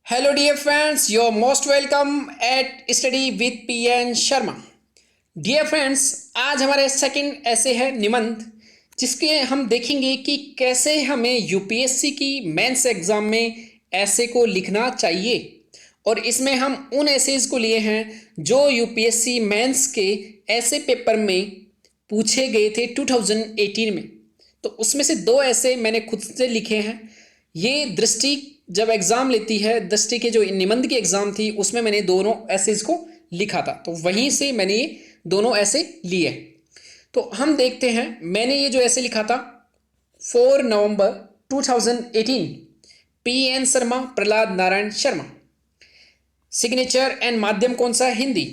Hello dear friends, you're most welcome at Study with PN Sharma. Dear friends, आज हमारे second ऐसे है निबंध जिसके हम देखेंगे कि कैसे हमें यूपीएससी की मेंस एग्जाम में ऐसे को लिखना चाहिए। और इसमें हम उन एसेज को लिए हैं जो यूपीएससी मेंस के ऐसे पेपर में पूछे गए थे 2018 में। तो उसमें से दो ऐसे मैंने खुद से लिखे हैं। ये दृष्टि जब एग्ज़ाम लेती है, दृष्टि के जो निबंध की एग्ज़ाम थी उसमें मैंने दोनों एसेज को लिखा था, तो वहीं से मैंने ये दोनों ऐसे लिए। तो हम देखते हैं, मैंने ये जो ऐसे लिखा था 4 नवंबर 2018, PN Sharma, Prahlad Narayan Sharma. Signature and माध्यम कौन सा है? हिंदी।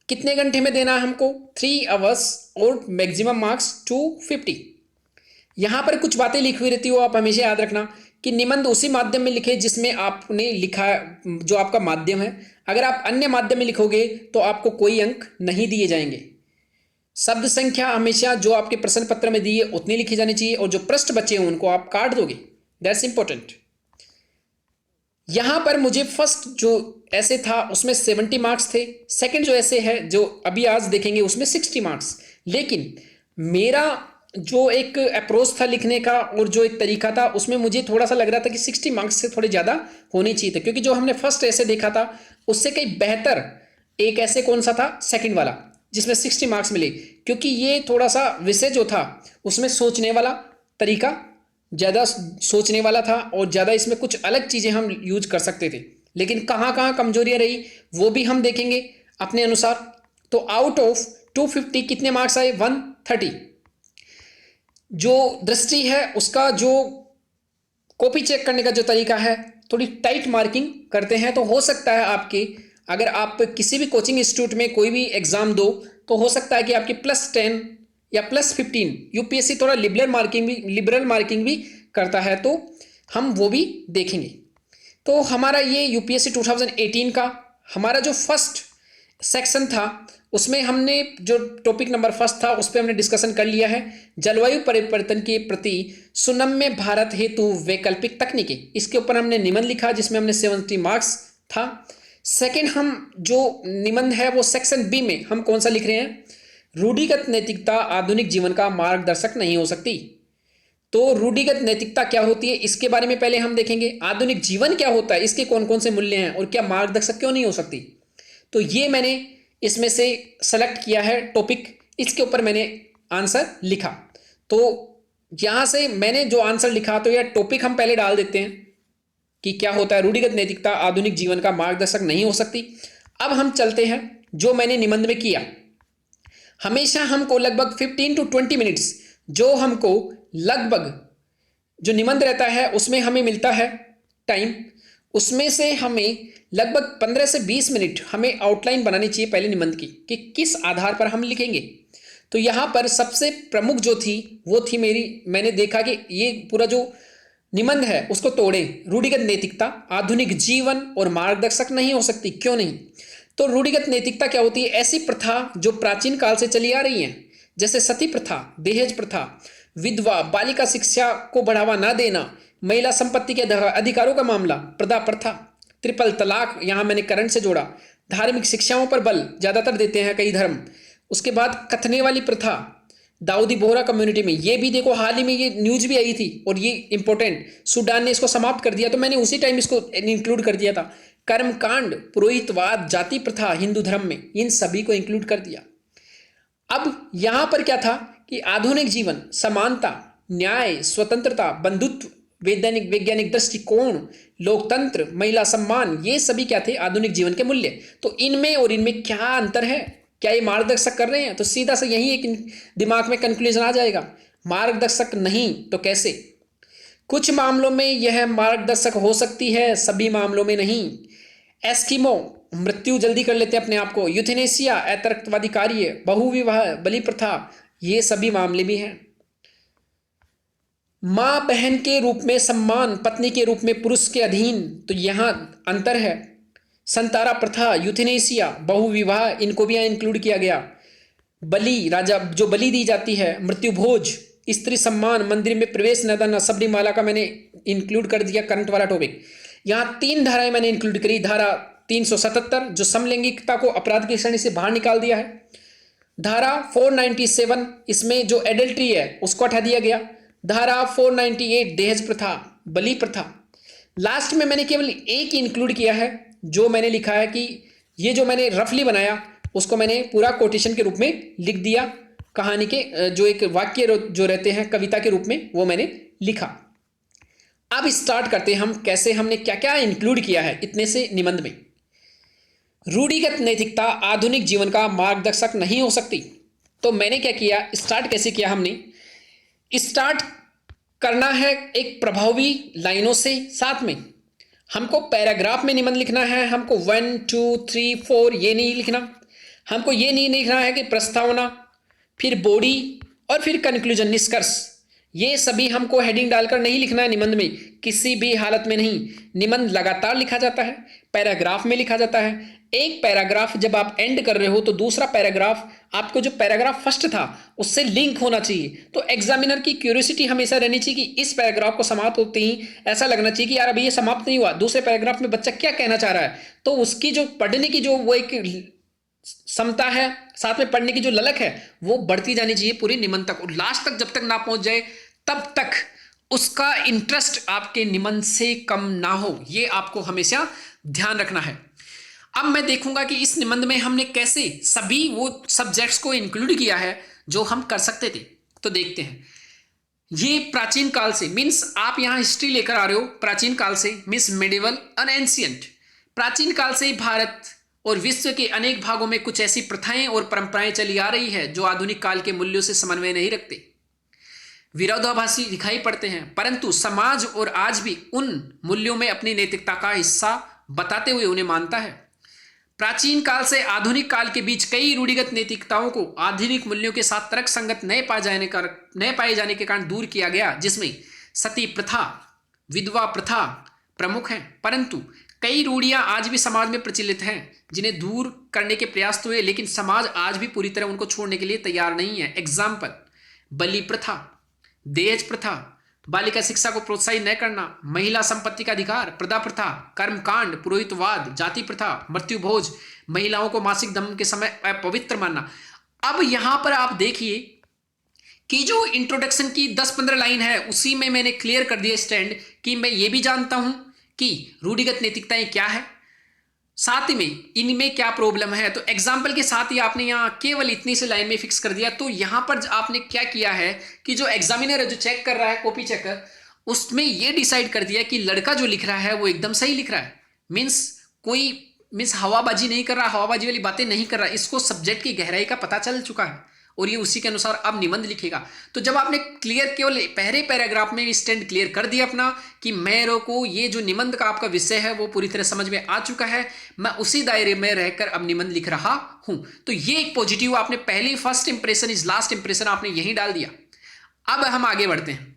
कितने घंटे में देना है हमको? 3 आवर्स और मैक्सिमम मार्क्स 250। यहाँ पर कुछ बातें लिखी हुई रहती हो, आप हमेशा याद रखना कि निबंध उसी माध्यम में लिखे जिसमें आपने लिखा, जो आपका माध्यम है। अगर आप अन्य माध्यम में लिखोगे तो आपको कोई अंक नहीं दिए जाएंगे। शब्द संख्या हमेशा जो आपके प्रश्न पत्र में दी है उतनी लिखी जानी चाहिए, और जो पृष्ठ बचे हैं उनको आप काट दोगे। That's important. यहां पर मुझे फर्स्ट जो ऐसे था उसमें 70 मार्क्स थे, सेकंड जो ऐसे है जो अभी आज देखेंगे उसमें 60 मार्क्स। लेकिन मेरा जो एक अप्रोच था लिखने का और जो एक तरीका था उसमें मुझे थोड़ा सा लग रहा था कि 60 मार्क्स से थोड़े ज़्यादा होने चाहिए थे, क्योंकि जो हमने फर्स्ट ऐसे देखा था उससे कहीं बेहतर एक ऐसे कौन सा था, सेकंड वाला, जिसमें 60 मार्क्स मिले। क्योंकि ये थोड़ा सा विषय जो था उसमें सोचने वाला तरीका ज़्यादा सोचने वाला था, और ज़्यादा इसमें कुछ अलग चीज़ें हम यूज कर सकते थे। लेकिन कहाँ कहाँ कमजोरियाँ रही वो भी हम देखेंगे अपने अनुसार। तो आउट ऑफ 250 कितने मार्क्स आए? 130। जो दृष्टि है उसका जो कॉपी चेक करने का जो तरीका है, थोड़ी टाइट मार्किंग करते हैं। तो हो सकता है आपके, अगर आप किसी भी कोचिंग इंस्टीट्यूट में कोई भी एग्जाम दो तो हो सकता है कि आपकी +10 या +15, यूपीएससी थोड़ा लिबरल मार्किंग भी करता है, तो हम वो भी देखेंगे। तो हमारा ये यूपीएससी 2018 का हमारा जो फर्स्ट सेक्शन था उसमें हमने जो टॉपिक नंबर फर्स्ट था उस पर हमने डिस्कशन कर लिया है, जलवायु परिवर्तन के प्रति सुनम्य भारत हेतु वैकल्पिक तकनीकें। इसके ऊपर हमने निबंध लिखा जिसमें हमने 70 मार्क्स था। सेकंड हम जो निबंध है वो सेक्शन बी में हम कौन सा लिख रहे हैं? रूढ़िगत नैतिकता आधुनिक जीवन का मार्गदर्शक नहीं हो सकती। तो रूढ़िगत नैतिकता क्या होती है इसके बारे में पहले हम देखेंगे। आधुनिक जीवन क्या होता है, इसके कौन कौन से मूल्य हैं, और क्या मार्गदर्शक क्यों नहीं हो सकती। तो ये मैंने इसमें से सेलेक्ट किया है टॉपिक, इसके ऊपर मैंने आंसर लिखा। तो यहां से मैंने जो आंसर लिखा, तो यह टॉपिक हम पहले डाल देते हैं कि क्या होता है रूढ़िगत नैतिकता आधुनिक जीवन का मार्गदर्शक नहीं हो सकती। अब हम चलते हैं जो मैंने निबंध में किया। हमेशा हमको लगभग 15 to 20 मिनट्स, जो हमको लगभग जो निबंध रहता है उसमें हमें मिलता है टाइम, उसमें से हमें लगभग 15 से 20 मिनट हमें आउटलाइन बनानी चाहिए पहले निबंध की, कि किस आधार पर हम लिखेंगे। तो यहाँ पर सबसे प्रमुख जो थी वो थी मैंने देखा कि ये पूरा जो निबंध है उसको तोड़ें। रूढ़िगत नैतिकता आधुनिक जीवन और मार्गदर्शक नहीं हो सकती, क्यों नहीं? तो रूढ़िगत नैतिकता क्या होती है? ऐसी प्रथा जो प्राचीन काल से चली आ रही है, जैसे सती प्रथा, दहेज प्रथा, विधवा बालिका शिक्षा को बढ़ावा ना देना, महिला संपत्ति के अधिकारों का मामला, प्रदा प्रथा, ट्रिपल तलाक, यहाँ मैंने करंट से जोड़ा, धार्मिक शिक्षाओं पर बल ज़्यादातर देते हैं कई धर्म। उसके बाद कथने वाली प्रथा दाऊदी बोहरा कम्युनिटी में, ये भी देखो हाल ही में ये न्यूज भी आई थी, और ये इंपॉर्टेंट, सूडान ने इसको समाप्त कर दिया, तो मैंने उसी टाइम इसको इंक्लूड कर दिया था। कर्मकांड, पुरोहितवाद, जाति प्रथा हिंदू धर्म में, इन सभी को इंक्लूड कर दिया। अब यहां पर क्या था कि आधुनिक जीवन, समानता, न्याय, स्वतंत्रता, बंधुत्व, वैज्ञानिक दृष्टिकोण, लोकतंत्र, महिला सम्मान, ये सभी क्या थे? आधुनिक जीवन के मूल्य। तो इनमें और इनमें क्या अंतर है? क्या ये मार्गदर्शक कर रहे हैं? तो सीधा से यही एक दिमाग में कंक्लूजन आ जाएगा, मार्गदर्शक नहीं तो कैसे? कुछ मामलों में यह मार्गदर्शक हो सकती है, सभी मामलों में नहीं। एस्किमो, मृत्यु जल्दी कर लेते हैं अपने आप को, यूथेनेसिया, अतर्कवादी कार्य, बहुविवाह, बलि प्रथा, ये सभी मामले भी हैं। माँ बहन के रूप में सम्मान, पत्नी के रूप में पुरुष के अधीन, तो यहाँ अंतर है। संतारा प्रथा, यूथेनेसिया, बहुविवाह, इनको भी यहाँ इंक्लूड किया गया। बलि, राजा जो बलि दी जाती है, मृत्यु भोज, स्त्री सम्मान, मंदिर में प्रवेश न देना, सबरीमाला का मैंने इंक्लूड कर दिया करंट वाला टॉपिक। यहाँ 3 धाराएं मैंने इंक्लूड करी। धारा 377 जो समलैंगिकता को अपराध की श्रेणी से बाहर निकाल दिया है। धारा 497 इसमें जो एडल्ट्री है उसको हटा दिया गया। धारा 498 दहेज प्रथा, बलि प्रथा। लास्ट में मैंने केवल एक ही इंक्लूड किया है, जो मैंने लिखा है कि ये जो मैंने रफली बनाया उसको मैंने पूरा कोटेशन के रूप में लिख दिया। कहानी के जो एक वाक्य जो रहते हैं कविता के रूप में, वो मैंने लिखा। अब स्टार्ट करते हैं हम कैसे हमने क्या क्या इंक्लूड किया है इतने से निबंध में। रूढ़िगत नैतिकता आधुनिक जीवन का मार्गदर्शक नहीं हो सकती। तो मैंने क्या किया, स्टार्ट कैसे किया, हमने स्टार्ट करना है एक प्रभावी लाइनों से। साथ में हमको पैराग्राफ में निबंध लिखना है। हमको 1 2 3 4 ये नहीं लिखना। हमको ये नहीं लिखना है कि प्रस्तावना, फिर बॉडी और फिर कंक्लूजन, निष्कर्ष। ये सभी हमको हेडिंग डालकर नहीं लिखना है निबंध में, किसी भी हालत में नहीं। निबंध लगातार लिखा जाता है, पैराग्राफ में लिखा जाता है। एक पैराग्राफ जब आप एंड कर रहे हो तो दूसरा पैराग्राफ आपको जो पैराग्राफ फर्स्ट था उससे लिंक होना चाहिए। तो एग्जामिनर की क्यूरियोसिटी हमेशा रहनी चाहिए कि इस पैराग्राफ को समाप्त होते ही ऐसा लगना चाहिए कि यार अभी ये समाप्त नहीं हुआ, दूसरे पैराग्राफ में बच्चा क्या कहना चाह रहा है। तो उसकी जो पढ़ने की जो वो एक क्षमता है, साथ में पढ़ने की जो ललक है, वो बढ़ती जानी चाहिए पूरी निबंध तक। और लास्ट तक जब तक ना पहुंच जाए तब तक उसका इंटरेस्ट आपके निबंध से कम ना हो, ये आपको हमेशा ध्यान रखना है। अब मैं देखूंगा कि इस निबंध में हमने कैसे सभी वो सब्जेक्ट्स को इंक्लूड किया है जो हम कर सकते थे। तो देखते हैं। ये प्राचीन काल से, मीन्स आप यहां हिस्ट्री लेकर आ रहे हो, प्राचीन काल से मीन्स मिडिवल और एंशियंट। प्राचीन काल से ही भारत और विश्व के अनेक भागों में कुछ ऐसी प्रथाएं और परंपराएं चली आ रही है जो आधुनिक काल के मूल्यों से समन्वय नहीं रखते, विरोधाभासी दिखाई पड़ते हैं, परंतु समाज और आज भी उन मूल्यों में अपनी नैतिकता का हिस्सा बताते हुए उन्हें मानता है। प्राचीन काल से आधुनिक काल के बीच कई रूढ़िगत नैतिकताओं को आधुनिक मूल्यों के साथ तर्क संगत नए पाए जाने के कारण दूर किया गया, जिसमें सती प्रथा, विधवा प्रथा प्रमुख हैं। परंतु कई रूढ़ियां आज भी समाज में प्रचलित हैं जिन्हें दूर करने के प्रयास तो हुए, लेकिन समाज आज भी पूरी तरह उनको छोड़ने के लिए तैयार नहीं है। एग्जाम्पल, बलि प्रथा, दहेज प्रथा, बालिका शिक्षा को प्रोत्साहित न करना, महिला संपत्ति का अधिकार, प्रदा प्रथा, कर्मकांड, पुरोहितवाद, जाति प्रथा, मृत्यु भोज, महिलाओं को मासिक धर्म के समय अपवित्र मानना। अब यहां पर आप देखिए कि जो इंट्रोडक्शन की 10-15 लाइन है उसी में मैंने क्लियर कर दिया स्टैंड कि मैं ये भी जानता हूं कि रूढ़िगत नैतिकताएं क्या है, साथ में इनमें क्या प्रॉब्लम है। तो एग्जाम्पल के साथ ही आपने यहाँ केवल इतनी से लाइन में फिक्स कर दिया। तो यहाँ पर आपने क्या किया है कि जो एग्जामिनर है, जो चेक कर रहा है, कॉपी चेकर, उसमें ये डिसाइड कर दिया कि लड़का जो लिख रहा है वो एकदम सही लिख रहा है। मीन्स हवाबाजी नहीं कर रहा, हवाबाजी वाली बातें नहीं कर रहा, इसको सब्जेक्ट की गहराई का पता चल चुका है और ये उसी के अनुसार अब निबंध लिखेगा। तो जब आपने क्लियर केवल पहले पैराग्राफ में स्टैंड क्लियर कर दिया अपना कि मेरे को ये जो निबंध का आपका विषय है वो पूरी तरह समझ में आ चुका है, मैं उसी दायरे में रहकर अब निबंध लिख रहा हूं, तो ये एक पॉजिटिव आपने पहली first impression is last impression आपने यही डाल दिया। अब हम आगे बढ़ते हैं।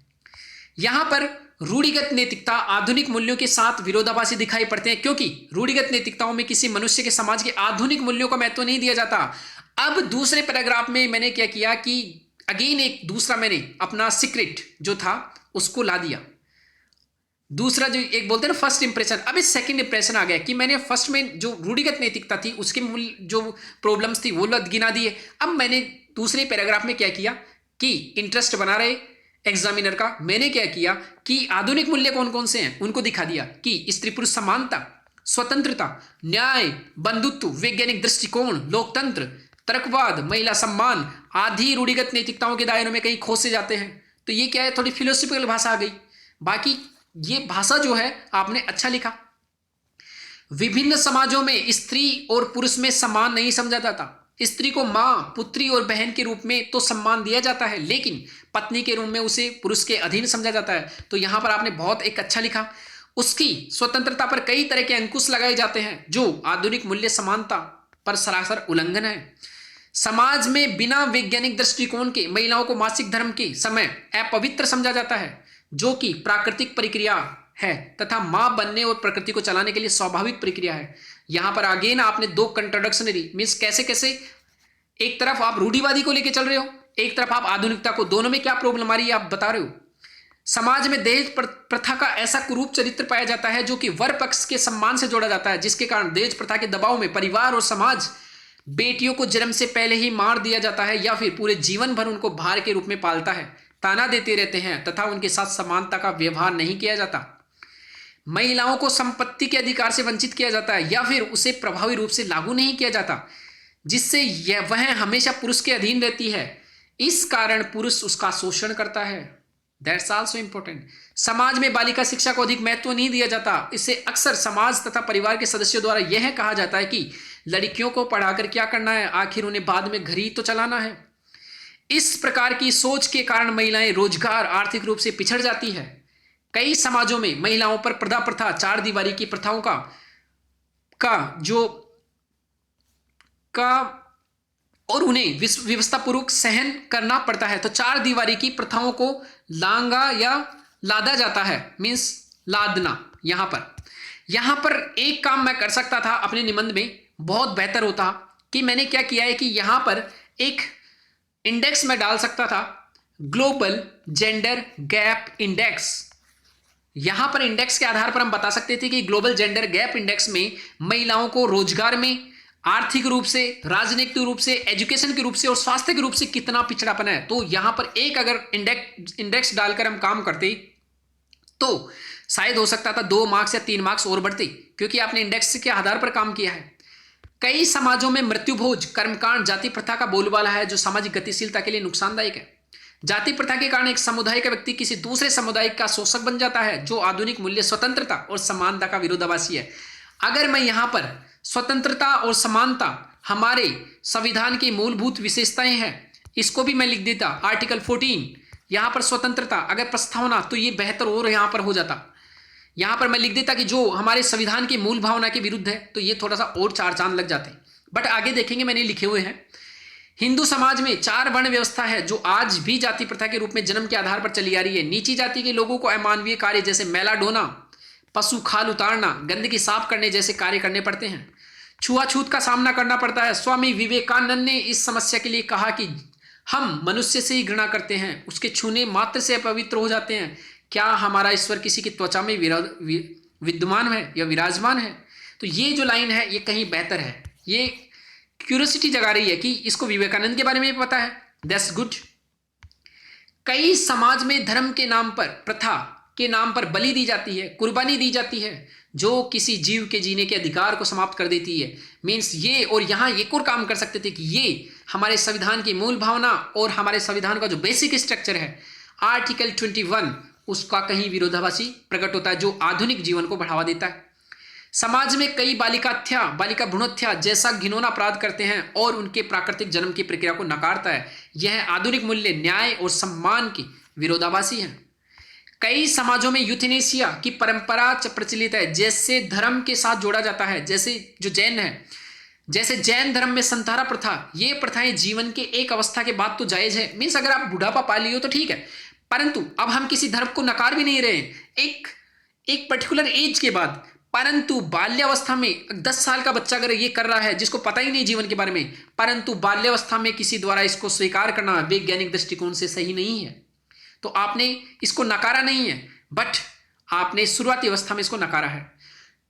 यहां पर रूढ़िगत नैतिकता आधुनिक मूल्यों के साथ विरोधाभासी दिखाई पड़ते हैं, क्योंकि रूढ़िगत नैतिकताओं में किसी मनुष्य के समाज के आधुनिक मूल्यों का महत्व नहीं दिया जाता। अब दूसरे पैराग्राफ में मैंने क्या किया कि अगेन एक दूसरा मैंने अपना सीक्रेट जो था उसको ला दिया। दूसरा जो एक बोलते हैं ना फर्स्ट इंप्रेशन, अब इस सेकंड इंप्रेशन आ गया कि मैंने फर्स्ट में जो रूढ़िगत नैतिकता थी उसके मूल जो प्रॉब्लम्स थी वो गिना दिए। अब मैंने दूसरे पैराग्राफ में क्या किया कि इंटरेस्ट बना रहे एग्जामिनर का, मैंने क्या किया कि आधुनिक मूल्य कौन कौन से हैं उनको दिखा दिया कि स्त्री पुरुष समानता, स्वतंत्रता, न्याय, बंधुत्व, वैज्ञानिक दृष्टिकोण, लोकतंत्र, तर्कवाद, महिला सम्मान आदि रूढ़िगत नैतिकताओं के दायरे में कहीं खोसे जाते हैं। तो ये क्या है, थोड़ी फिलोसफिकल भाषा आ गई। बाकी ये भाषा जो है आपने अच्छा लिखा। विभिन्न समाजों में स्त्री और पुरुष में सम्मान नहीं समझा जाता। स्त्री को मां, पुत्री और बहन के रूप में तो सम्मान दिया जाता है, लेकिन पत्नी के रूप में उसे पुरुष के अधीन समझा जाता है। तो यहां पर आपने बहुत एक अच्छा लिखा। उसकी स्वतंत्रता पर कई तरह के अंकुश लगाए जाते हैं जो आधुनिक मूल्य समानता पर सरासर उल्लंघन है। समाज में बिना वैज्ञानिक दृष्टिकोण के महिलाओं को मासिक धर्म के समय अपवित्र समझा जाता है, जो कि प्राकृतिक प्रक्रिया है तथा मां बनने और प्रकृति को चलाने के लिए स्वाभाविक प्रक्रिया है। यहां पर अगेन आपने दो कंट्रोडक्शनरी मीन्स कैसे कैसे एक तरफ आप रूढ़िवादी को लेकर चल रहे हो, एक तरफ आप आधुनिकता को, दोनों में क्या प्रॉब्लम आ रही है आप बता रहे हो। समाज में दहेज प्रथा का ऐसा कुरूप चरित्र पाया जाता है जो कि वर पक्ष के सम्मान से जोड़ा जाता है, जिसके कारण दहेज प्रथा के दबाव में परिवार और समाज बेटियों को जन्म से पहले ही मार दिया जाता है या फिर पूरे जीवन भर उनको भार के रूप में पालता है, ताना देते रहते हैं तथा उनके साथ समानता का व्यवहार नहीं किया जाता। महिलाओं को संपत्ति के अधिकार से वंचित किया जाता है या फिर उसे प्रभावी रूप से लागू नहीं किया जाता, जिससे वह हमेशा पुरुष के अधीन रहती है। इस कारण पुरुष उसका शोषण करता है। That's also important. समाज में बालिका शिक्षा को अधिक महत्व नहीं दिया जाता। इसे अक्सर समाज तथा परिवार के सदस्यों द्वारा यह कहा जाता है कि लड़कियों को पढ़ाकर क्या करना है, आखिर उन्हें बाद में घर ही तो चलाना है। इस प्रकार की सोच के कारण महिलाएं रोजगार आर्थिक रूप से पिछड़ जाती है। कई समाजों में महिलाओं पर पर्दा प्रथा, चार दीवारी की प्रथाओं का और उन्हें व्यवस्थापूर्वक सहन करना पड़ता है। तो चार दीवारी की प्रथाओं को लांगा या लादा जाता है, मीन्स लादना। यहां पर एक काम मैं कर सकता था अपने निबंध में, बहुत बेहतर होता कि मैंने क्या किया है कि यहां पर एक इंडेक्स में डाल सकता था, ग्लोबल जेंडर गैप इंडेक्स। यहां पर इंडेक्स के आधार पर हम बता सकते थे कि ग्लोबल जेंडर गैप इंडेक्स में महिलाओं को रोजगार में, आर्थिक रूप से, राजनीतिक रूप से, एजुकेशन के रूप से और स्वास्थ्य के रूप से कितना पिछड़ापन है। तो यहां पर एक अगर इंडेक्स डालकर हम काम करते तो शायद हो सकता था 2 मार्क्स या 3 मार्क्स और बढ़ते, क्योंकि आपने इंडेक्स के आधार पर काम किया है। कई समाजों में मृत्युभोज, कर्मकांड, जाति प्रथा का बोलबाला है जो सामाजिक गतिशीलता के लिए नुकसानदायक है। जाति प्रथा के कारण एक समुदाय का व्यक्ति किसी दूसरे समुदाय का शोषक बन जाता है, जो आधुनिक मूल्य स्वतंत्रता और समानता का विरोधाभासी है। अगर मैं यहां पर स्वतंत्रता और समानता हमारे संविधान की मूलभूत विशेषताएं हैं, इसको भी मैं लिख देता आर्टिकल 14। यहां पर स्वतंत्रता अगर प्रस्तावना, तो ये बेहतर और यहां पर हो जाता। यहां पर मैं लिख देता कि जो हमारे संविधान की मूल भावना के विरुद्ध है, तो ये थोड़ा सा और 4 चांद लग जाते। बट आगे देखेंगे, मैंने लिखे हुए हैं। हिंदू समाज में 4 वर्ण व्यवस्था है जो आज भी जाति प्रथा के रूप में जन्म के आधार पर चली आ रही है। नीची जाति के लोगों को अमानवीय कार्य जैसे मैला ढोना, पशु खाल उतारना, गंदगी साफ करने जैसे कार्य करने पड़ते हैं। छुआछूत का सामना करना पड़ता है। स्वामी विवेकानंद ने इस समस्या के लिए कहा कि हम मनुष्य से ही घृणा करते हैं, उसके छूने मात्र से अपवित्र हो जाते हैं। क्या हमारा ईश्वर किसी की त्वचा में विद्यमान है या विराजमान है? तो ये जो लाइन है ये कहीं बेहतर है। ये क्यूरियोसिटी जगा रही है कि इसको विवेकानंद के बारे में भी पता है। That's good. कई समाज में धर्म के नाम पर, प्रथा के नाम पर बलि दी जाती है, कुर्बानी दी जाती है, जो किसी जीव के जीने के अधिकार को समाप्त कर देती है। मीन्स ये, और यहां एक और काम कर सकते थे कि ये हमारे संविधान की मूल भावना और हमारे संविधान का जो बेसिक स्ट्रक्चर है आर्टिकल 21, उसका कहीं विरोधाभासी प्रकट होता है, जो आधुनिक जीवन को बढ़ावा देता है। समाज में कई बालिका भ्रूणहत्या जैसा घिनौना अपराध करते हैं और उनके प्राकृतिक जन्म की प्रक्रिया को नकारता है। यह आधुनिक मूल्य, न्याय और सम्मान की विरोधाभासी है। कई समाजों में यूथेनेसिया की परंपरा प्रचलित है, जैसे धर्म के साथ जोड़ा जाता है। जैसे जो जैन है, जैसे जैन धर्म में संतारा प्रथा, ये प्रथाएं जीवन के एक अवस्था के बाद तो जायज है। मीन्स अगर आप बुढ़ापा पा लियो तो ठीक है, परंतु अब हम किसी धर्म को नकार भी नहीं रहे एक पर्टिकुलर एज के बाद। परंतु बाल्यावस्था में 10 साल का बच्चा अगर ये कर रहा है, जिसको पता ही नहीं जीवन के बारे में, परंतु बाल्यावस्था में किसी द्वारा इसको स्वीकार करना वैज्ञानिक दृष्टिकोण से सही नहीं है। तो आपने इसको नकारा नहीं है, बट आपने शुरुआती अवस्था में इसको नकारा है।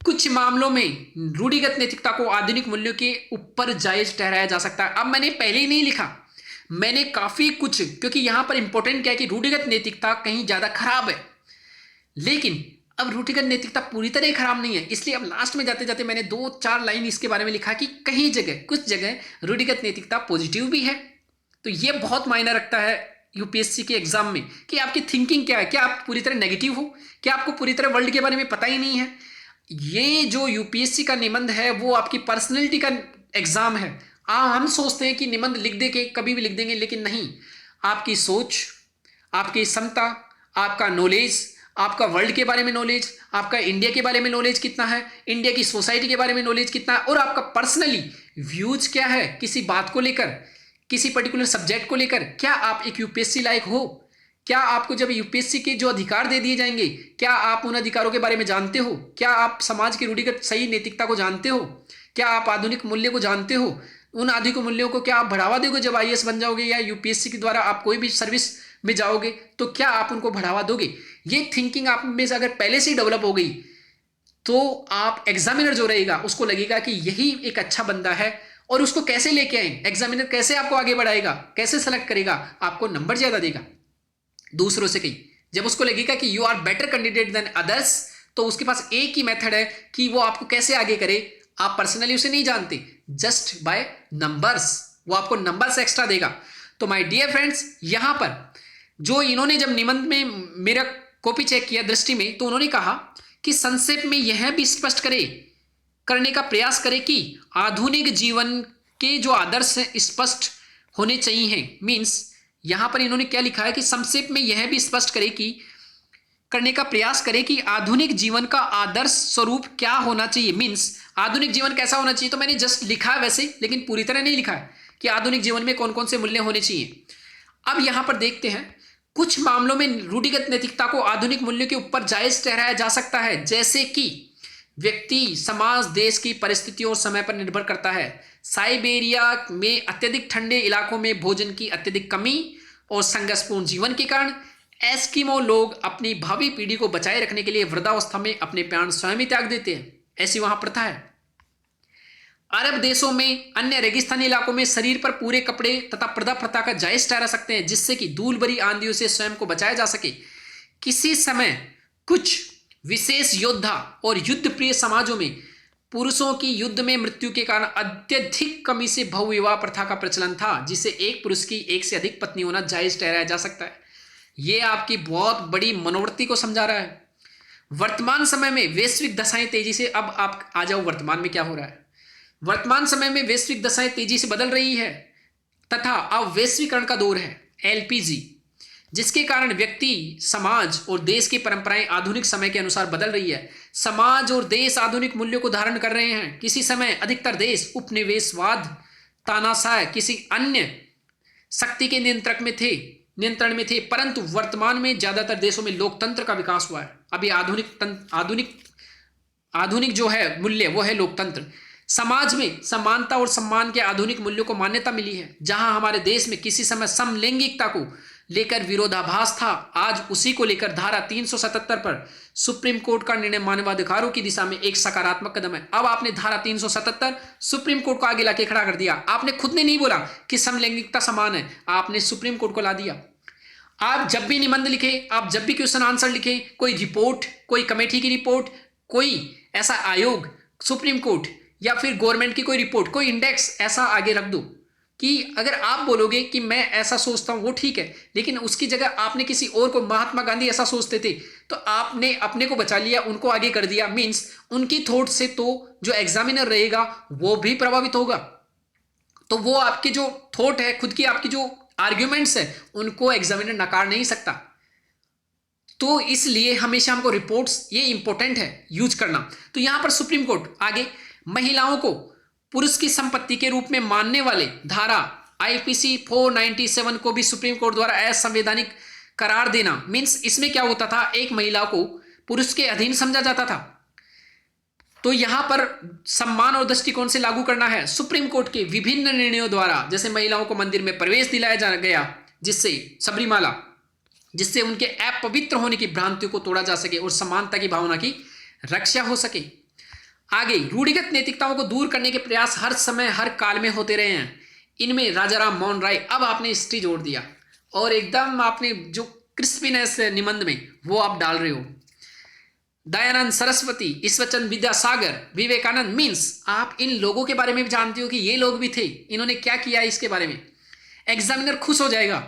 कुछ मामलों में रूढ़िगत नैतिकता को आधुनिक मूल्यों के ऊपर जायज ठहराया जा सकता है। अब मैंने पहले ही नहीं लिखा, मैंने काफी कुछ, क्योंकि यहां पर इंपॉर्टेंट क्या है कि रूढ़िगत नैतिकता कहीं ज्यादा खराब है, लेकिन अब रूढ़िगत नैतिकता पूरी तरह खराब नहीं है। इसलिए अब लास्ट में जाते जाते मैंने 2-4 लाइन इसके बारे में लिखा कि कहीं जगह, कुछ जगह रूढ़िगत नैतिकता पॉजिटिव भी है। तो ये बहुत मायने रखता है यूपीएससी के एग्जाम में कि आपकी थिंकिंग क्या है। क्या आप पूरी तरह नेगेटिव हो? क्या आपको पूरी तरह वर्ल्ड के बारे में पता ही नहीं है? ये जो यूपीएससी का निबंध है वो आपकी पर्सनैलिटी का एग्जाम है। हम सोचते हैं कि निबंध लिख दे के कभी भी लिख देंगे, लेकिन नहीं। आपकी सोच, आपकी क्षमता, आपका नॉलेज, आपका वर्ल्ड के बारे में नॉलेज, आपका इंडिया के बारे में नॉलेज कितना है, इंडिया की सोसाइटी के बारे में नॉलेज कितना है, और आपका पर्सनली व्यूज क्या है किसी बात को लेकर, किसी पर्टिकुलर सब्जेक्ट को लेकर। क्या आप एक यूपीएससी लायक हो? क्या आपको जब यूपीएससी के जो अधिकार दे दिए जाएंगे, क्या आप उन अधिकारों के बारे में जानते हो? क्या आप समाज की रूढ़िगत सही नैतिकता को जानते हो? क्या आप आधुनिक मूल्य को जानते हो? उन आधुनिक मूल्यों को क्या आप बढ़ावा दोगे जब आईएएस बन जाओगे, या यूपीएससी के द्वारा आप कोई भी सर्विस में जाओगे तो क्या आप उनको बढ़ावा दोगे? ये थिंकिंग आप में से अगर पहले से ही डेवलप हो गई तो आप एग्जामिनर जो रहेगा उसको लगेगा कि यही एक अच्छा बंदा है, और उसको कैसे लेके आए, एग्जामिनर कैसे आपको आगे बढ़ाएगा, कैसे सेलेक्ट करेगा, आपको नंबर ज्यादा देगा दूसरों से कहीं। जब उसको लगेगा कि you are better candidate than others, तो उसके पास एक ही मेथड है कि वो आपको कैसे आगे करे। आप पर्सनली उसे नहीं जानते, जस्ट बाय नंबर्स, वो आपको नंबर्स एक्स्ट्रा देगा। तो माय डियर फ्रेंड्स, यहां पर जो इन्होंने जब निबंध में मेरा कॉपी चेक किया दृष्टि में, तो उन्होंने कहा कि संक्षेप में यह भी स्पष्ट करने का प्रयास करे कि आधुनिक जीवन के जो आदर्श स्पष्ट होने चाहिए। मीन्स यहां पर इन्होंने क्या लिखा है कि संक्षेप में यह भी स्पष्ट करने का प्रयास करे कि आधुनिक जीवन का आदर्श स्वरूप क्या होना चाहिए। मीन्स आधुनिक जीवन कैसा होना चाहिए, तो मैंने जस्ट लिखा है वैसे, लेकिन पूरी तरह नहीं लिखा है कि आधुनिक जीवन में कौन कौन से मूल्य होने चाहिए। अब यहां पर देखते हैं, कुछ मामलों में रूढ़िगत नैतिकता को आधुनिक मूल्यों के ऊपर जायज ठहराया जा सकता है, जैसे कि व्यक्ति, समाज, देश की परिस्थितियों और समय पर निर्भर करता है। साइबेरिया में अत्यधिक ठंडे इलाकों में भोजन की अत्यधिक कमी और संघर्षपूर्ण जीवन के कारण एस्किमो लोग अपनी भावी पीढ़ी को बचाए रखने के लिए वृद्धावस्था में अपने प्राण स्वयं ही त्याग देते हैं, ऐसी वहां प्रथा है। अरब देशों में अन्य रेगिस्तानी इलाकों में शरीर पर पूरे कपड़े तथा पर्दा प्रथा का जायज ठहरा सकते हैं, जिससे कि धूल भरी आंधियों से स्वयं को बचाया जा सके। किसी समय कुछ विशेष योद्धा और युद्ध प्रिय समाजों में पुरुषों की युद्ध में मृत्यु के कारण अत्यधिक कमी से बहुविवाह प्रथा का प्रचलन था, जिसे एक पुरुष की एक से अधिक पत्नी होना जायज ठहराया जा सकता है। यह आपकी बहुत बड़ी मनोवृत्ति को समझा रहा है। वर्तमान समय में वैश्विक दशाएं तेजी से, अब आप आ जाओ वर्तमान में क्या हो रहा है। वर्तमान समय में वैश्विक दशाएं तेजी से बदल रही है तथा अब वैश्वीकरण का दौर है, एलपीजी, जिसके कारण व्यक्ति, समाज और देश की परंपराएं आधुनिक समय के अनुसार बदल रही है। समाज और देश आधुनिक मूल्यों को धारण कर रहे हैं। किसी समय अधिकतर देश उपनिवेशवाद, तानाशाह, किसी अन्य शक्ति के नियंत्रण में थे, परंतु वर्तमान में ज्यादातर देशों में लोकतंत्र का विकास हुआ है। अभी आधुनिक जो है मूल्य वो है लोकतंत्र। समाज में समानता और सम्मान के आधुनिक मूल्यों को मान्यता मिली है। जहां हमारे देश में किसी समय समलैंगिकता को लेकर विरोधाभास था, आज उसी को लेकर धारा 377 पर सुप्रीम कोर्ट का निर्णय मानवाधिकारों की दिशा में एक सकारात्मक कदम है। अब आपने धारा 377 सुप्रीम कोर्ट को आगे लाके खड़ा कर दिया। आपने खुद ने नहीं बोला कि समलैंगिकता समान है, आपने सुप्रीम कोर्ट को ला दिया। आप जब भी निबंध लिखे, आप जब भी क्वेश्चन आंसर लिखे, कोई रिपोर्ट, कोई कमेटी की रिपोर्ट, कोई ऐसा आयोग, सुप्रीम कोर्ट या फिर गवर्नमेंट की कोई रिपोर्ट, कोई इंडेक्स ऐसा आगे रख दो कि अगर आप बोलोगे कि मैं ऐसा सोचता हूं वो ठीक है, लेकिन उसकी जगह आपने किसी और को, महात्मा गांधी ऐसा सोचते थे, तो आपने अपने को बचा लिया, उनको आगे कर दिया। मीन्स उनकी थॉट से तो जो एग्जामिनर रहेगा वो भी प्रभावित होगा। तो वो आपकी जो थॉट है, खुद की आपकी जो आर्ग्यूमेंट्स है, उनको एग्जामिनर नकार नहीं सकता। तो इसलिए हमेशा हमको रिपोर्ट्स, ये इंपॉर्टेंट है यूज करना। तो यहां पर सुप्रीम कोर्ट आगे महिलाओं को पुरुष की संपत्ति के रूप में मानने वाले धारा आईपीसी 497 को भी सुप्रीम कोर्ट द्वारा असंवैधानिक करार देना। मींस इसमें क्या होता था, एक महिला को पुरुष के अधीन समझा जाता था। तो यहां पर सम्मान और दृष्टिकोण से लागू करना है। सुप्रीम कोर्ट के विभिन्न निर्णयों द्वारा, जैसे महिलाओं को मंदिर में प्रवेश दिलाया गया, जिससे सबरीमाला, जिससे उनके अपवित्र होने की भ्रांतियों को तोड़ा जा सके और समानता की भावना की रक्षा हो सके। आगे रूढ़िगत नैतिकताओं को दूर करने के प्रयास हर समय हर काल में होते रहे हैं। इनमें राजाराम मोहन राय, अब आपने हिस्ट्री जोड़ दिया और एकदम आपने जो क्रिस्पीनेस निबंध में वो आप डाल रहे हो। दयानंद सरस्वती, ईश्वरचंद्र विद्यासागर, विवेकानंद, मीन्स आप इन लोगों के बारे में भी जानते हो कि ये लोग भी थे, इन्होंने क्या किया इसके बारे में एग्जामिनर खुश हो जाएगा।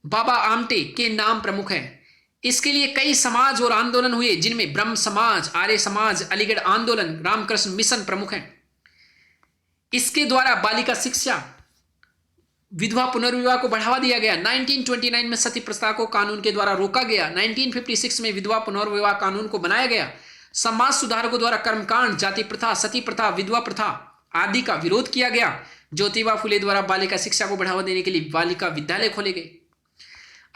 बाबा आमटे के नाम प्रमुख है। इसके लिए कई समाज और आंदोलन हुए, जिनमें ब्रह्म समाज, आर्य समाज, अलीगढ़ आंदोलन, रामकृष्ण मिशन प्रमुख हैं। इसके द्वारा बालिका शिक्षा, विधवा पुनर्विवाह को बढ़ावा दिया गया। 1929 में सती प्रथा को कानून के द्वारा रोका गया। 1956 में विधवा पुनर्विवाह कानून को बनाया गया। समाज सुधारकों द्वारा कर्मकांड, जाति प्रथा, सती प्रथा, विधवा प्रथा आदि का विरोध किया गया। ज्योतिबा फुले द्वारा बालिका शिक्षा को बढ़ावा देने के लिए बालिका विद्यालय खोले गए।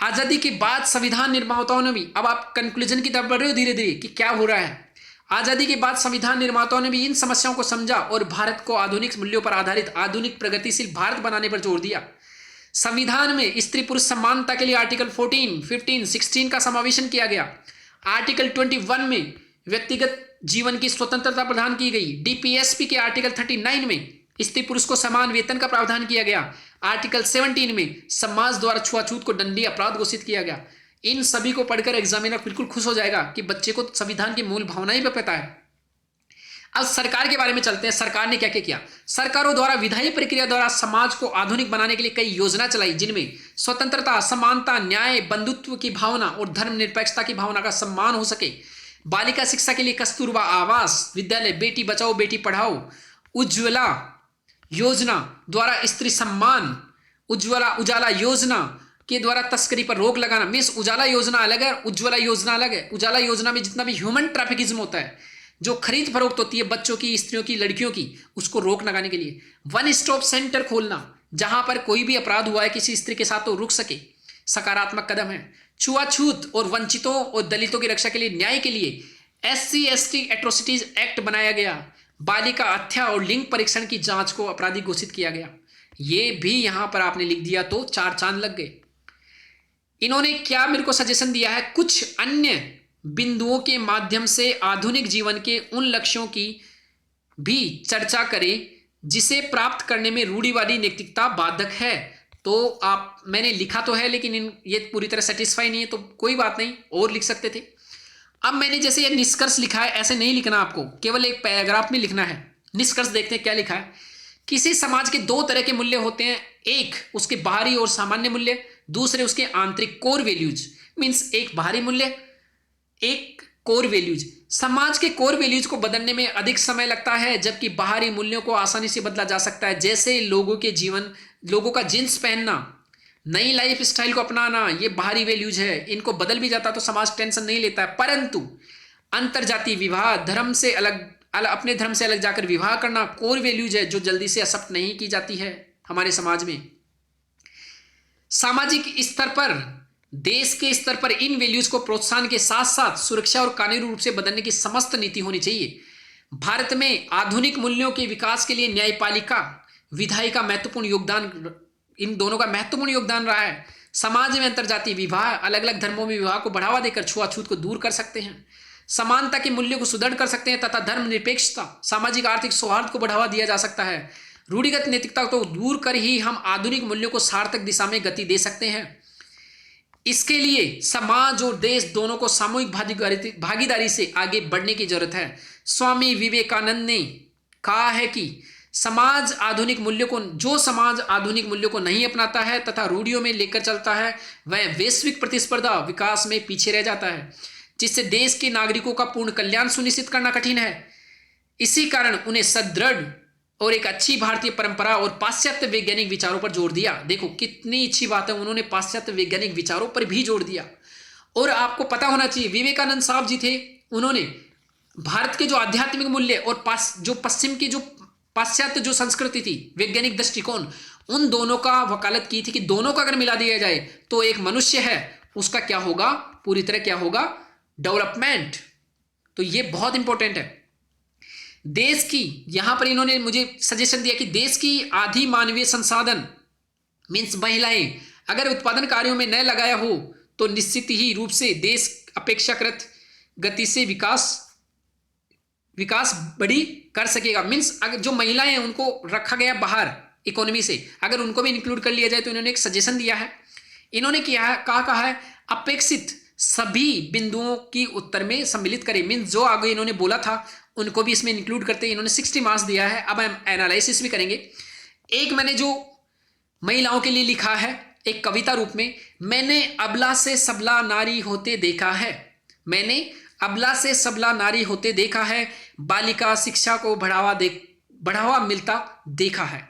आजादी के बाद संविधान निर्माताओं ने भी, अब आप कंक्लूजन की तरफ बढ़ रहे हो धीरे धीरे कि क्या हो रहा है। आजादी के बाद संविधान निर्माताओं ने भी इन समस्याओं को समझा और भारत को आधुनिक मूल्यों पर आधारित आधुनिक प्रगतिशील भारत बनाने पर जोर दिया। संविधान में स्त्री पुरुष समानता के लिए आर्टिकल 14, 15, 16 का समावेशन किया गया। आर्टिकल 21 में व्यक्तिगत जीवन की स्वतंत्रता प्रदान की गई। डीपीएसपी के आर्टिकल 39 में स्त्री पुरुष को समान वेतन का प्रावधान किया गया। आर्टिकल 17 में समाज द्वारा छुआछूत को दंडनीय अपराध घोषित किया गया। इन सभी को पढ़कर एग्जामिनर बिल्कुल खुश हो जाएगा कि बच्चे को संविधान की मूल भावनाएं भी पता है। अब सरकार के बारे में चलते हैं। सरकार ने क्या क्या किया? सरकारों द्वारा विधायी प्रक्रिया द्वारा समाज को आधुनिक बनाने के लिए कई योजना चलाई, जिनमें स्वतंत्रता, समानता, न्याय, बंधुत्व की भावना और धर्मनिरपेक्षता की भावना का सम्मान हो सके। बालिका शिक्षा के लिए कस्तूरबा आवास विद्यालय, बेटी बचाओ बेटी पढ़ाओ, उज्ज्वला योजना द्वारा स्त्री सम्मान, उजाला योजना के द्वारा तस्करी पर रोक लगाना। मिस उजाला योजना अलग है, उज्ज्वला योजना अलग है। उजाला योजना में जितना भी ह्यूमन ट्रैफिकिज्म होता है, जो खरीद फरोख्त होती है बच्चों की, स्त्रियों की, लड़कियों की, उसको रोक लगाने के लिए। वन स्टॉप सेंटर खोलना, जहां पर कोई भी अपराध हुआ है किसी स्त्री के साथ तो रुक सके, सकारात्मक कदम है। छुआछूत और वंचितों और दलितों की रक्षा के लिए, न्याय के लिए SC/ST एट्रोसिटीज एक्ट बनाया गया। बालिका हत्या और लिंग परीक्षण की जांच को आपराधिक घोषित किया गया। ये भी यहां पर आपने लिख दिया तो 4 चांद लग गए। इन्होंने क्या मेरे को सजेशन दिया है? कुछ अन्य बिंदुओं के माध्यम से आधुनिक जीवन के उन लक्ष्यों की भी चर्चा करें जिसे प्राप्त करने में रूढ़िवादी नैतिकता बाधक है। तो आप, मैंने लिखा तो है लेकिन ये पूरी तरह सेटिस्फाई नहीं है, तो कोई बात नहीं, और लिख सकते थे। अब मैंने जैसे ये निष्कर्ष लिखा है, ऐसे नहीं लिखना आपको, केवल एक पैराग्राफ में लिखना है। निष्कर्ष देखते हैं क्या लिखा है। किसी समाज के 2 तरह के मूल्य होते हैं, एक उसके बाहरी और सामान्य मूल्य, दूसरे उसके आंतरिक कोर वैल्यूज। मीन्स एक बाहरी मूल्य, एक कोर वैल्यूज। समाज के कोर वैल्यूज को बदलने में अधिक समय लगता है, जबकि बाहरी मूल्यों को आसानी से बदला जा सकता है। जैसे लोगों का जींस पहनना, नई लाइफ स्टाइल को अपनाना, ये बाहरी वैल्यूज है। इनको बदल भी जाता तो समाज टेंशन नहीं लेता है। परंतु अंतरजातीय विवाह, अपने धर्म से अलग जाकर विवाह करना कोर वैल्यूज है, जो जल्दी से एक्सेप्ट नहीं की जाती है हमारे समाज में। सामाजिक स्तर पर, देश के स्तर पर इन वैल्यूज को प्रोत्साहन के साथ साथ सुरक्षा और कानूनी रूप से बदलने की समस्त नीति होनी चाहिए। भारत में आधुनिक मूल्यों के विकास के लिए न्यायपालिका, विधायिका महत्वपूर्ण योगदान, इन दोनों का महत्वपूर्ण योगदान रहा है। समाज में अंतरजातीय विवाह, अलग अलग धर्मों में विवाह को बढ़ावा देकर छुआछूत को दूर कर सकते हैं, समानता के मूल्यों को सुदृढ़ कर सकते हैं तथा धर्मनिरपेक्षता, सामाजिक आर्थिक सौहार्द को बढ़ावा दिया जा सकता है। रूढ़िगत नैतिकता को दूर कर ही हम आधुनिक मूल्यों को सार्थक दिशा में गति दे सकते हैं। इसके लिए समाज और देश दोनों को सामूहिक भागीदारी से आगे बढ़ने की जरूरत है। स्वामी विवेकानंद ने कहा है कि जो समाज आधुनिक मूल्यों को नहीं अपनाता है तथा रूढ़ियों में लेकर चलता है, वह वैश्विक प्रतिस्पर्धा विकास में पीछे रह जाता है, जिससे देश के नागरिकों का पूर्ण कल्याण सुनिश्चित करना कठिन है। इसी कारण उन्हें सुदृढ़ और एक अच्छी भारतीय परंपरा और पाश्चात्य वैज्ञानिक विचारों पर जोर दिया। देखो कितनी अच्छी बात है, उन्होंने पाश्चात्य वैज्ञानिक विचारों पर भी जोर दिया। और आपको पता होना चाहिए, विवेकानंद साहब जी थे, उन्होंने भारत के जो आध्यात्मिक मूल्य और जो पश्चिम की जो पाश्चात्य जो संस्कृति थी, वैज्ञानिक दृष्टिकोण, उन दोनों का वकालत की थी कि दोनों का अगर मिला दिया जाए तो एक मनुष्य है उसका क्या होगा, पूरी तरह क्या होगा, डेवलपमेंट। तो ये बहुत इंपॉर्टेंट है। देश की, यहां पर इन्होंने मुझे सजेशन दिया कि देश की आधी मानवीय संसाधन मीन्स महिलाएं अगर उत्पादन कार्यों में न लगाया हो तो निश्चित ही रूप से देश अपेक्षाकृत गति से विकास बड़ी कर सकेगा। मीन्स अगर जो महिलाएं हैं उनको रखा गया बाहर इकोनॉमी से, अगर उनको भी इंक्लूड कर लिया जाए तो इन्होंने एक सजेशन दिया है। इन्होंने कहा है अपेक्षित सभी बिंदुओं की उत्तर में सम्मिलित करें। मीन्स जो आगे इन्होंने बोला था उनको भी इसमें इंक्लूड करते इन्होंने 60 मार्क्स दिया है। अब हम एनालिसिस भी करेंगे। एक मैंने जो महिलाओं के लिए लिखा है एक कविता रूप में, मैंने अबला से सबला नारी होते देखा है, मैंने अबला से सबला नारी होते देखा है, बालिका शिक्षा को बढ़ावा मिलता देखा है,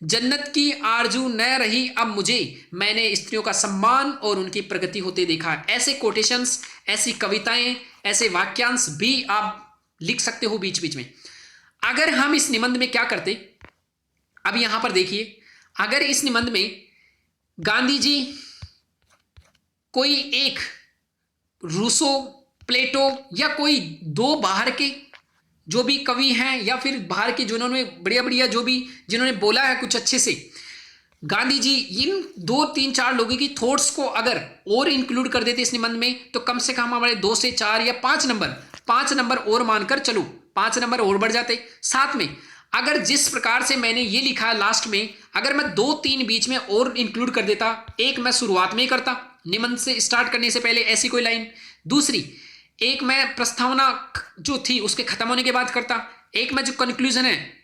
जन्नत की आरजू न रही अब मुझे, मैंने स्त्रियों का सम्मान और उनकी प्रगति होते देखा है। ऐसे कोटेशंस, ऐसी कविताएं, ऐसे वाक्यांश भी आप लिख सकते हो बीच बीच में। अगर हम इस निबंध में क्या करते, अब यहां पर देखिए, अगर इस निबंध में गांधी जी कोई एक रूसो, प्लेटो या कोई 2 बाहर के जो भी कवि हैं या फिर बाहर के जिन्होंने बढ़िया जो भी जिन्होंने बोला है कुछ अच्छे से, गांधी जी इन 2 3 4 लोगों की थॉट्स को अगर और इंक्लूड कर देते इस निबंध में तो कम से कम हमारे 2 से 4 या 5 नंबर और मानकर चलो 5 नंबर और बढ़ जाते। साथ में अगर जिस प्रकार से मैंने ये लिखा है लास्ट में, अगर मैं 2 3 बीच में और इंक्लूड कर देता, एक मैं शुरुआत में ही करता निबंध से स्टार्ट करने से पहले ऐसी कोई लाइन, दूसरी एक मैं प्रस्तावना जो थी उसके खत्म होने के बाद करता, एक मैं जो कंक्लूजन है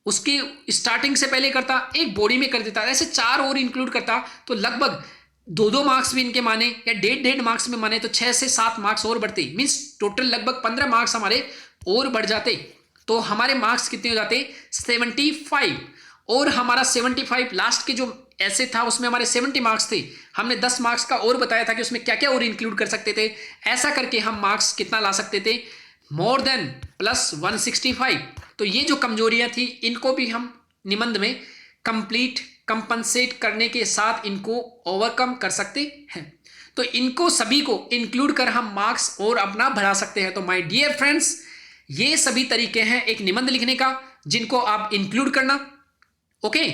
उसकी स्टार्टिंग से पहले करता, एक बॉडी में कर देता, ऐसे 4 और इंक्लूड करता तो लगभग 2 2 मार्क्स भी इनके माने या 1.5 मार्क्स में माने तो 6 से 7 मार्क्स और बढ़ते, मीन्स टोटल लगभग 15 मार्क्स हमारे और बढ़ जाते। तो हमारे मार्क्स कितने हो जाते 75। और हमारा 75 लास्ट के जो ऐसे था उसमें हमारे 70 मार्क्स थे, हमने 10 मार्क्स का और बताया था कि उसमें क्या क्या और इंक्लूड कर सकते थे। ऐसा करके हम मार्क्स कितना ला सकते थे, मोर देन प्लस 165। तो ये जो कमजोरियां थी इनको भी हम निबंध में कंप्लीट कंपनसेट करने के साथ इनको ओवरकम कर सकते हैं। तो इनको सभी को इंक्लूड कर हम मार्क्स और अपना बढ़ा सकते हैं। तो माय डियर फ्रेंड्स, ये सभी तरीके हैं एक निबंध लिखने का जिनको आप इंक्लूड करना। ओके,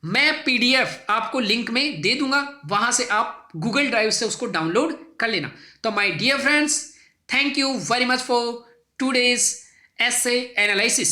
मैं पीडीएफ आपको लिंक में दे दूंगा, वहां से आप गूगल ड्राइव से उसको डाउनलोड कर लेना। तो my dear friends, thank you very much for today's essay analysis.